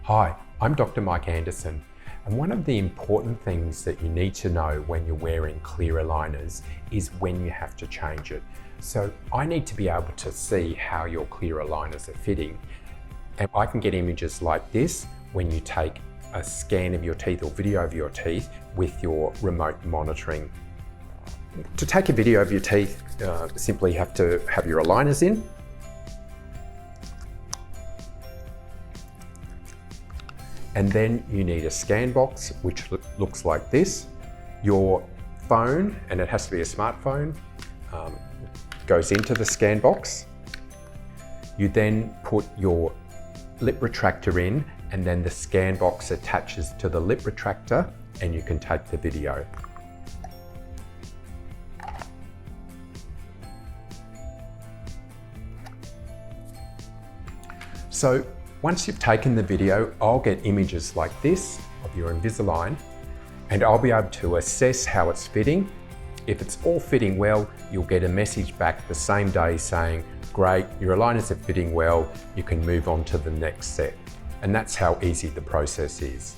Hi, I'm Dr. Mike Anderson, and one of the important things that you need to know when you're wearing clear aligners is when you have to change it. So I need to be able to see how your clear aligners are fitting, and I can get images like this when you take a scan of your teeth or video of your teeth with your remote monitoring. To take a video of your teeth, simply have to have your aligners in. And then you need a ScanBox, which looks like this. Your phone, and it has to be a smartphone, goes into the ScanBox. You then put your lip retractor in, and then the ScanBox attaches to the lip retractor, and you can take the video. So once you've taken the video, I'll get images like this of your Invisalign, and I'll be able to assess how it's fitting. If it's all fitting well, you'll get a message back the same day saying, great, your aligners are fitting well, you can move on to the next set. And that's how easy the process is.